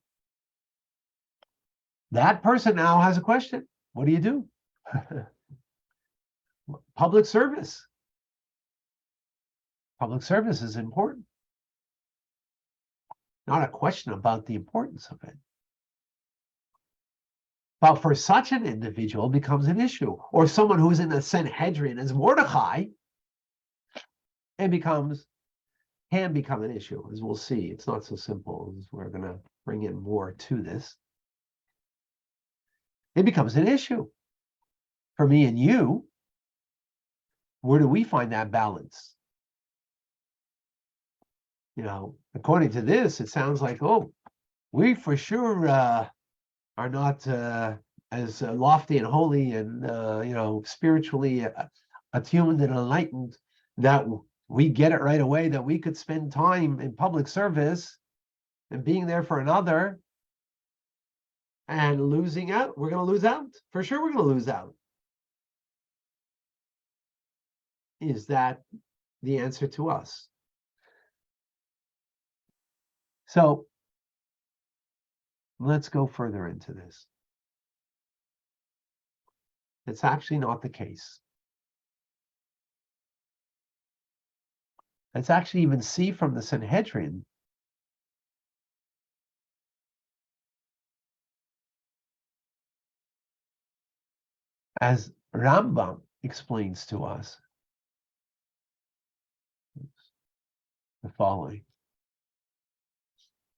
That person now has a question. What do you do? Public service. Public service is important. Not a question about the importance of it. But for such an individual, it becomes an issue. Or someone who's in the Sanhedrin as Mordecai, it can become an issue, as we'll see. It's not so simple, as we're going to bring in more to this. It becomes an issue. For me and you, where do we find that balance? According to this, it sounds like, we for sure are not as lofty and holy and, spiritually attuned and enlightened that we get it right away, that we could spend time in public service and being there for another and losing out. We're going to lose out. For sure, we're going to lose out. Is that the answer to us? So let's go further into this. It's actually not the case. Let's actually even see from the Sanhedrin as Rambam explains to us the following.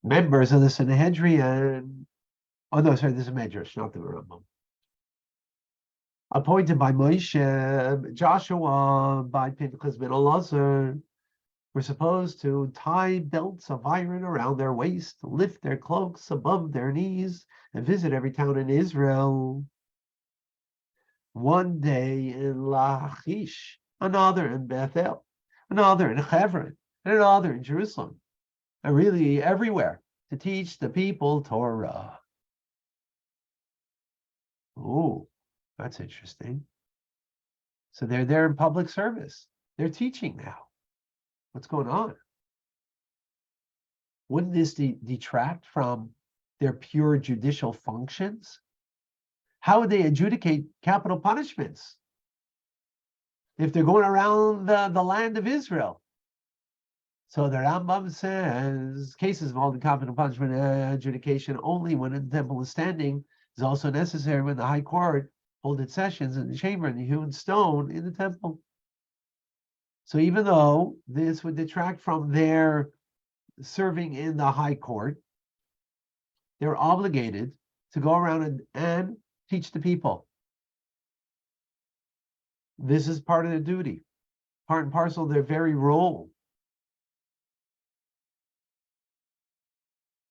members of the Sanhedrin. Oh no, sorry, this is Medrash, not the Rambam. Appointed by Moshe, Joshua by Pinchas ben Elazar, were supposed to tie belts of iron around their waist, lift their cloaks above their knees, and visit every town in Israel. One day in Lachish, another in Bethel, another in Hebron, and another in Jerusalem, and really everywhere to teach the people Torah. Oh, that's interesting. So they're there in public service. They're teaching now. What's going on? Wouldn't this detract from their pure judicial functions? How would they adjudicate capital punishments if they're going around the land of Israel? So the Rambam says cases involving capital punishment adjudication only when the temple is standing is also necessary when the high court hold its sessions in the chamber in the hewn stone in the temple. So even though this would detract from their serving in the high court, they're obligated to go around and teach the people. This is part of their duty, part and parcel of their very role.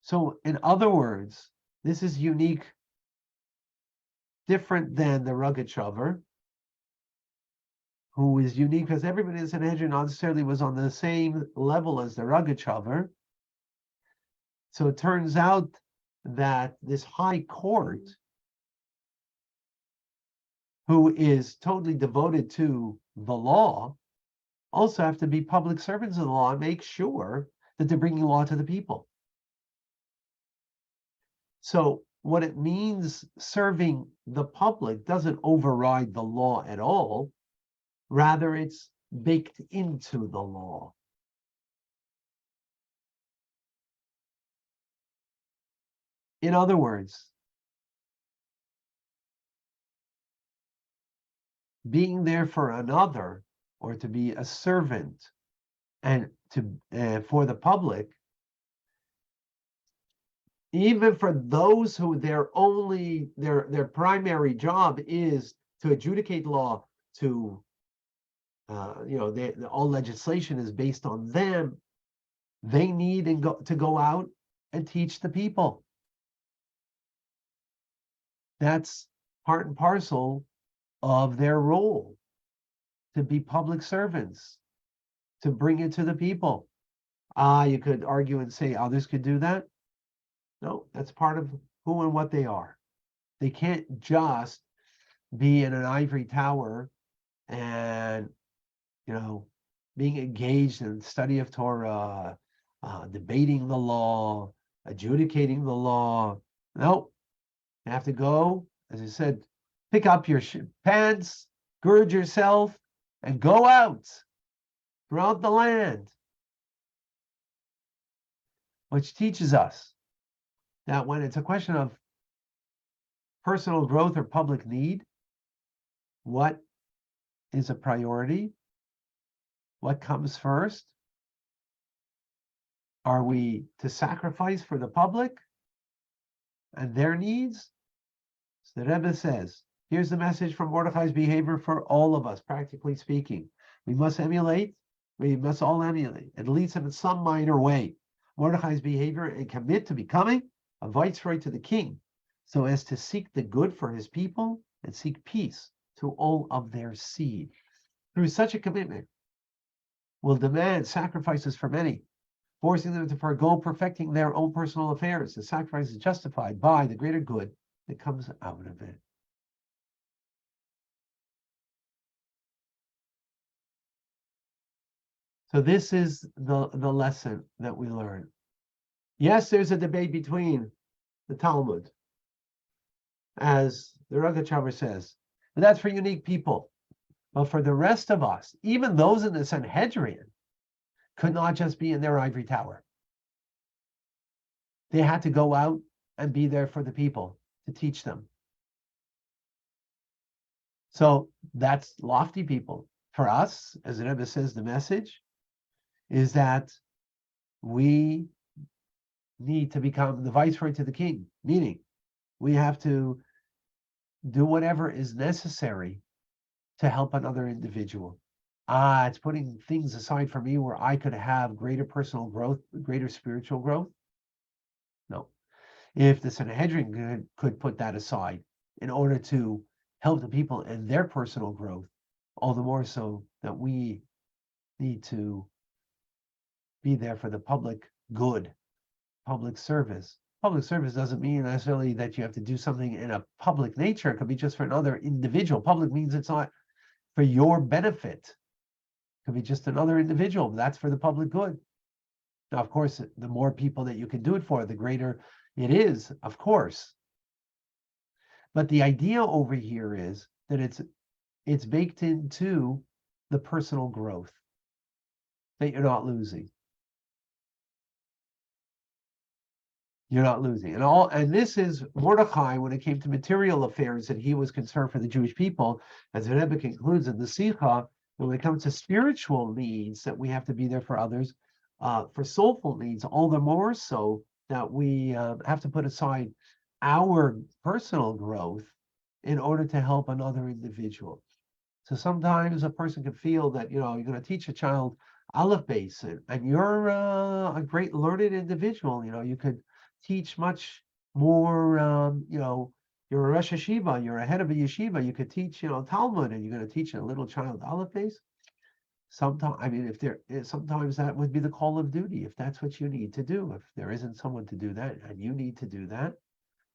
So in other words, this is unique, different than the rugged shaver, who is unique because everybody in the Sanhedrin not necessarily was on the same level as the rugged shaver. So it turns out that this high court, who is totally devoted to the law, also have to be public servants of the law and make sure that they're bringing law to the people. So what it means serving the public doesn't override the law at all. Rather, it's baked into the law. In other words, being there for another, or to be a servant and to for the public, even for those who their primary job is to adjudicate law, to all legislation is based on them, they need to go out and teach the people. That's part and parcel of their role, to be public servants, to bring it to the people. You could argue and say others could do that. No, that's part of who and what they are. They can't just be in an ivory tower and, being engaged in study of Torah, debating the law, adjudicating the law. No, you have to go, as I said, pick up your pants, gird yourself, and go out throughout the land. Which teaches us that when it's a question of personal growth or public need, what is a priority? What comes first? Are we to sacrifice for the public and their needs? So the Rebbe says, here's the message from Mordechai's behavior for all of us, practically speaking. We must all emulate, at least in some minor way, Mordechai's behavior and commit to becoming a viceroy to the king, so as to seek the good for his people and seek peace to all of their seed. Through such a commitment, will demand sacrifices from many, forcing them to forego perfecting their own personal affairs. The sacrifice is justified by the greater good that comes out of it. So this is the lesson that we learn. Yes, there's a debate between the Talmud, as the Rugged Shaver says, but that's for unique people. But for the rest of us, even those in the Sanhedrin, could not just be in their ivory tower. They had to go out and be there for the people to teach them. So that's lofty people. For us, as the Rebbe says, the message is that we need to become the viceroy to the king, meaning we have to do whatever is necessary to help another individual. It's putting things aside for me where I could have greater personal growth, greater spiritual growth. No. If the Sanhedrin could put that aside in order to help the people in their personal growth, all the more so that we need to be there for the public good, public service. Public service doesn't mean necessarily that you have to do something in a public nature. It could be just for another individual. Public means it's not for your benefit. It could be just another individual. That's for the public good. Now, of course, the more people that you can do it for, the greater it is, of course. But the idea over here is that it's baked into the personal growth that you're not losing. You're not losing. And this is Mordechai when it came to material affairs, that he was concerned for the Jewish people, as the Rebbe concludes in the Sikha, when it comes to spiritual needs, that we have to be there for others, for soulful needs, all the more so that we have to put aside our personal growth in order to help another individual. So sometimes a person can feel that, you're going to teach a child Aleph Beis, and you're a great learned individual. You could teach much more. You're a Rosh Yeshiva, you're a head of a yeshiva. You could teach, Talmud, and you're going to teach a little child Aleph Beis. Sometimes that would be the call of duty, if that's what you need to do. If there isn't someone to do that, and you need to do that,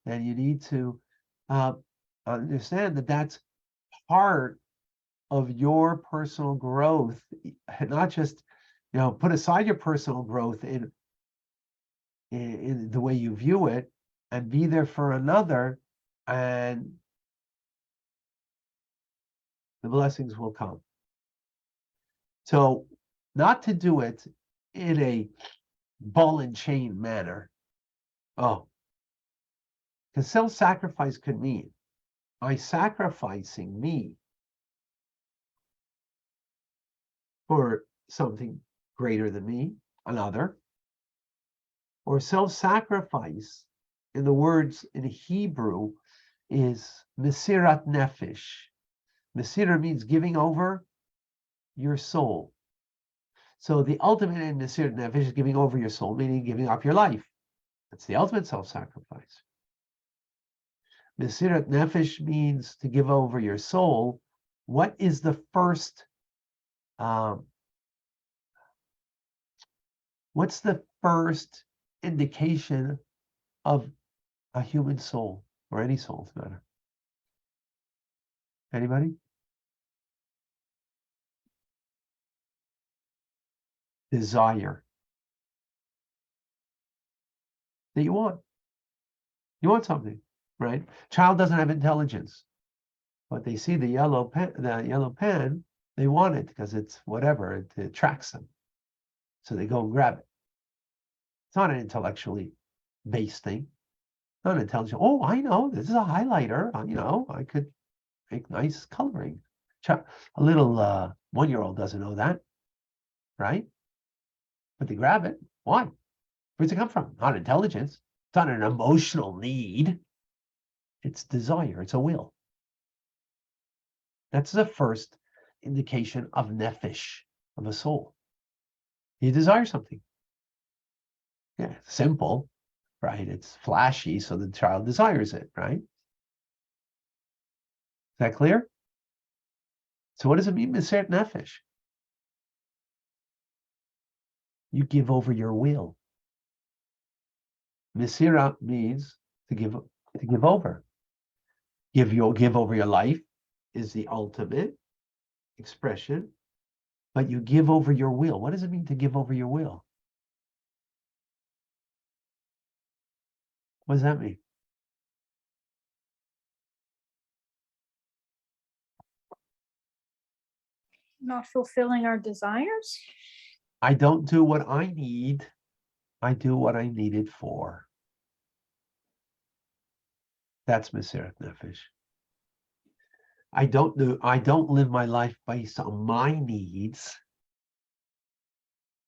then you need to understand that that's part of your personal growth, not just, put aside your personal growth in the way you view it, and be there for another, and the blessings will come. So not to do it in a ball and chain manner. Because self-sacrifice could mean by sacrificing me for something greater than me, another, or self-sacrifice, in the words in Hebrew, is mesirat nefesh. Mesira means giving over your soul. So the ultimate in mesirat nefesh is giving over your soul, meaning giving up your life. That's the ultimate self-sacrifice. Mesirat nefesh means to give over your soul. What is the first what's the first indication of a human soul, or any soul, for that matter? Anybody? Desire. That you want. You want something, right? Child doesn't have intelligence, but they see the yellow pen, they want it because it's whatever, it attracts them. So they go and grab it. It's not an intellectually based thing. Not intelligent. Oh, I know, this is a highlighter. I could make nice coloring. A little 1-year-old doesn't know that, right? But they grab it. Why? Where's it come from? Not intelligence. It's not an emotional need. It's desire. It's a will. That's the first indication of nefesh, of a soul. You desire something. Yeah, simple, right? It's flashy, so the child desires it, right? Is that clear? So what does it mean, mesirat nefesh? You give over your will. Mesira means to give over. Give over your life is the ultimate expression, but you give over your will. What does it mean to give over your will? What does that mean? Not fulfilling our desires? I don't do what I need. I do what I need it for. That's mesirat nefesh. I don't live my life based on my needs,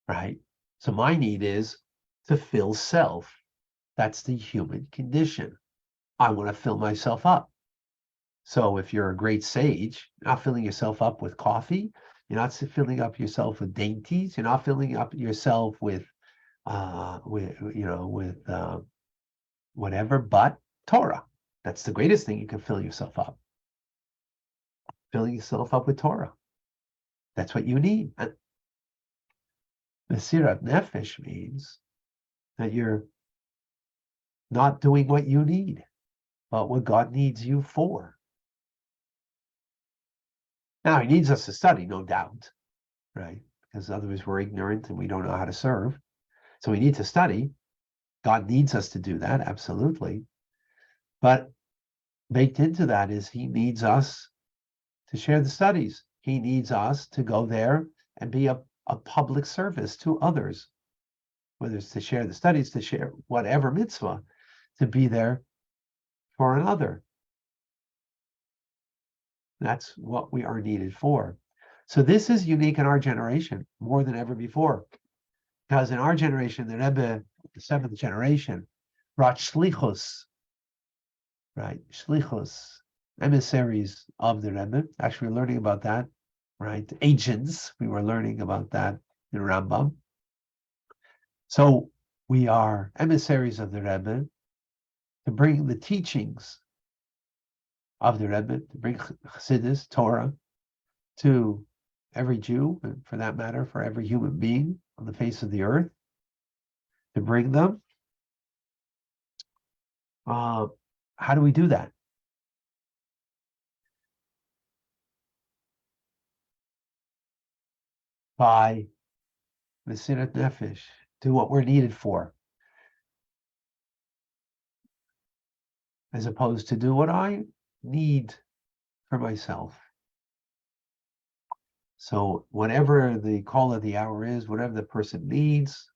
right? So my need is to fill self. That's the human condition. I want to fill myself up. So if you're a great sage, you're not filling yourself up with coffee. You're not filling up yourself with dainties. You're not filling up yourself with whatever but Torah. That's the greatest thing you can fill yourself up. Filling yourself up with Torah. That's what you need. And Mesirat Nefesh means that you're not doing what you need, but what God needs you for. Now, he needs us to study, no doubt, right? Because otherwise we're ignorant and we don't know how to serve. So we need to study. God needs us to do that, absolutely. But baked into that is he needs us to share the studies. He needs us to go there and be a public service to others, whether it's to share the studies, to share whatever mitzvah, to be there for another. That's what we are needed for. So this is unique in our generation more than ever before. Because in our generation, the Rebbe, the seventh generation, brought shlichus, right? Shlichus, emissaries of the Rebbe. Actually, we're learning about that, right? Agents, we were learning about that in Rambam. So we are emissaries of the Rebbe to bring the teachings of the Rebbe, to bring Chassidus, Torah, to every Jew, and for that matter, for every human being on the face of the earth, to bring them. How do we do that? By Mesirat Nefesh, do what we're needed for, as opposed to do what I need for myself. So whatever the call of the hour is, whatever the person needs,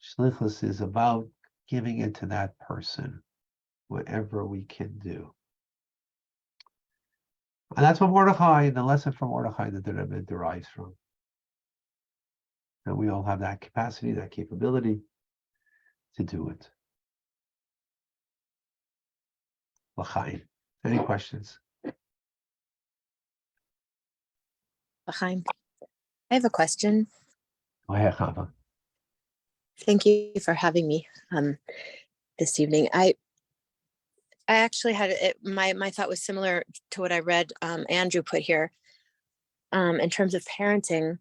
shlichus is about giving it to that person, whatever we can do. And that's what Mordechai, the lesson from Mordechai that the Rebbe derives from. And we all have that capacity, that capability to do it. L'chaim. Any questions? L'chaim. I have a question. Go ahead, Chava. Thank you for having me this evening. I actually had my thought was similar to what I read Andrew put here in terms of parenting.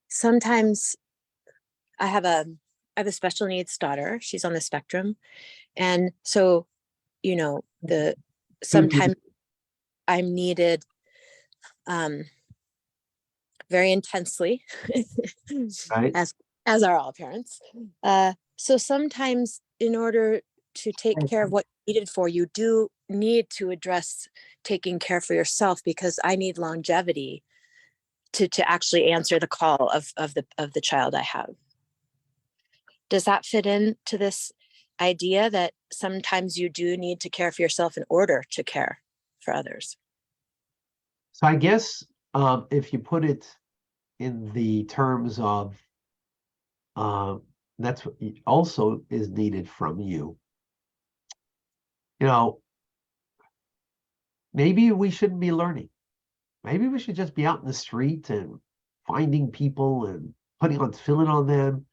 Sometimes I have a special needs daughter. She's on the spectrum, and so sometimes I'm needed very intensely, Right. as are all parents. So sometimes in order to take care of what you needed for, you do need to address taking care for yourself, because I need longevity to actually answer the call of the child I have. Does that fit into this idea that sometimes you do need to care for yourself in order to care for others? So I guess if you put it in the terms of that's what also is needed from you. Maybe we shouldn't be learning. Maybe we should just be out in the street and finding people and putting on tefillin on them.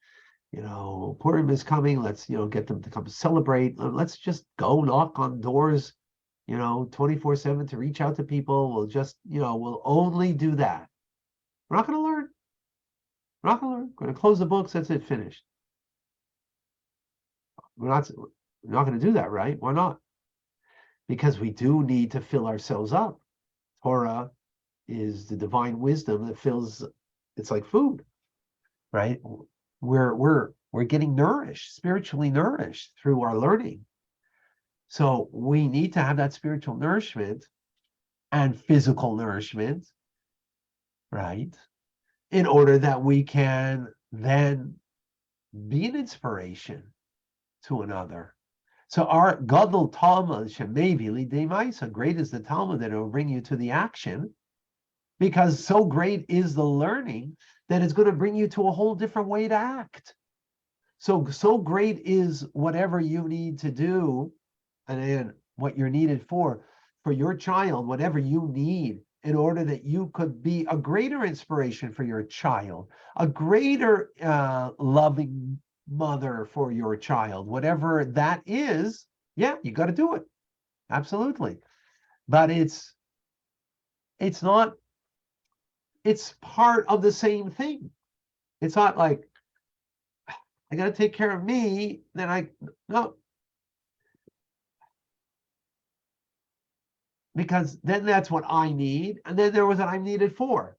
Purim is coming. Let's, get them to come celebrate. Let's just go knock on doors, 24/7 to reach out to people. We'll just, we'll only do that. We're not going to learn. We're not going to learn. We're going to close the books. That's it. Finished. We're not going to do that, right? Why not? Because we do need to fill ourselves up. Torah is the divine wisdom that fills. It's like food, right? We're getting nourished, spiritually nourished through our learning. So we need to have that spiritual nourishment and physical nourishment, right? In order that we can then be an inspiration to another. So our Gadol Talmud Shemevi Lidei Maisa, great is the Talmud that will bring you to the action, because so great is the learning that it's going to bring you to a whole different way to act. So great is whatever you need to do, and then what you're needed for your child, whatever you need in order that you could be a greater inspiration for your child, a greater loving mother for your child, whatever that is. Yeah, you got to do it. Absolutely. But it's not, it's part of the same thing. It's not like I got to take care of me, then no. Because then that's what I need, and then there was what I'm needed for.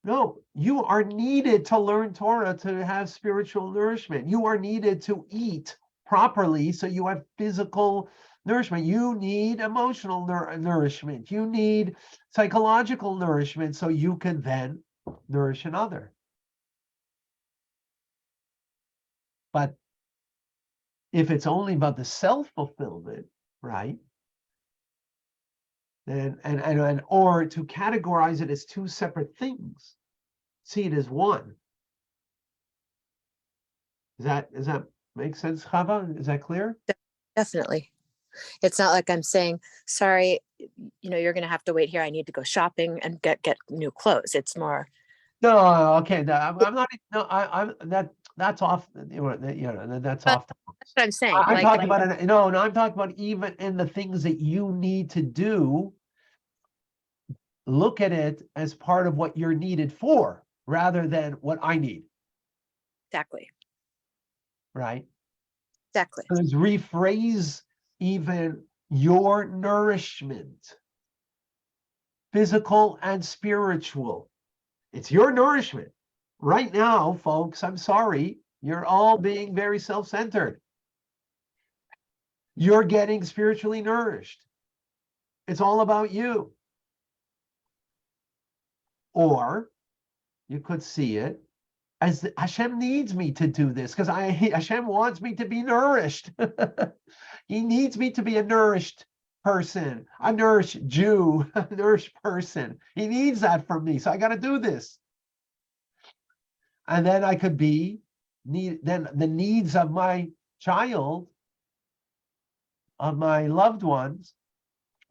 No, you are needed to learn Torah, to have spiritual nourishment. You are needed to eat properly so you have physical nourishment. You need emotional nourishment. You need psychological nourishment so you can then nourish another. But if it's only about the self-fulfillment, right? And or to categorize it as two separate things, see it as one. Does that make sense, Chava? Is that clear? Definitely. It's not like I'm saying, sorry, you're going to have to wait here. I need to go shopping and get new clothes. It's more. No, okay. No, I'm not. No, I'm that's off. That's off. That's what I'm saying. I'm talking about it. No, I'm talking about even in the things that you need to do. Look at it as part of what you're needed for, rather than what I need. Exactly. Right. Exactly. Let's rephrase even your nourishment, physical and spiritual. It's your nourishment. Right now, folks, I'm sorry, you're all being very self-centered. You're getting spiritually nourished. It's all about you. Or you could see it as Hashem needs me to do this, because Hashem wants me to be nourished. He needs me to be a nourished person, a nourished Jew, a nourished person. He needs that from me, so I got to do this. And then I could then the needs of my child, of my loved ones,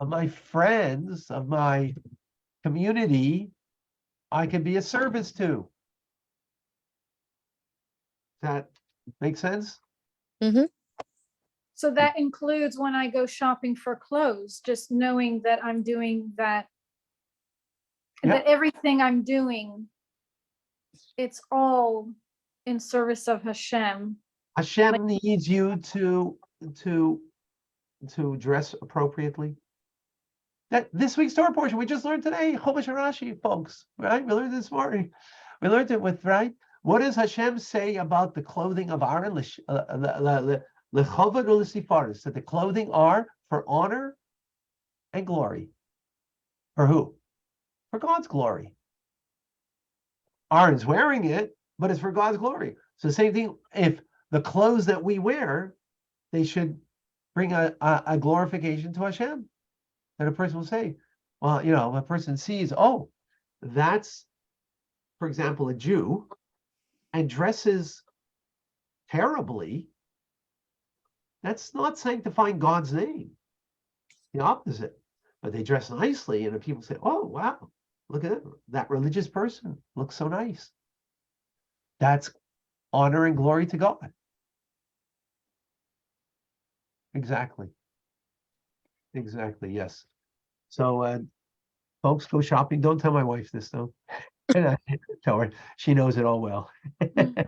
of my friends, of my community, I could be a service to. That makes sense? Mm-hmm. So that includes when I go shopping for clothes, just knowing that I'm doing that, that everything I'm doing, it's all in service of Hashem. Hashem needs you to dress appropriately. That this week's Torah portion we just learned today, Chumash and Rashi, folks. Right? We learned this morning. We learned it with right. What does Hashem say about the clothing of Aaron? That the clothing are for honor and glory. For who? For God's glory. Aaron's wearing it, but it's for God's glory. So same thing, if the clothes that we wear, they should bring a glorification to Hashem. That a person will say, well, a person sees, oh, that's, for example, a Jew, and dresses terribly, that's not sanctifying God's name. The opposite. But they dress nicely, and people say, oh, wow, look at that religious person looks so nice. That's honor and glory to God. Exactly. Exactly, yes. So, folks, go shopping. Don't tell my wife this, though. Tell her. She knows it all well. Thank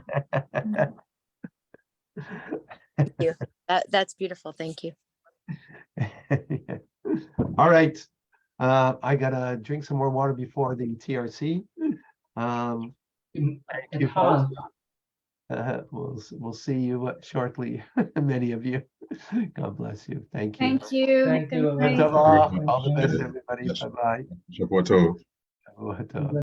you. That's beautiful. Thank you. All right. I gotta drink some more water before the TRC. Thank you, folks. We'll see you shortly, many of you. God bless you. Thank you. Thank you. Thank you. Good night. All the best, everybody. Bye-bye. Shabbat Tov. Shabbat Tov.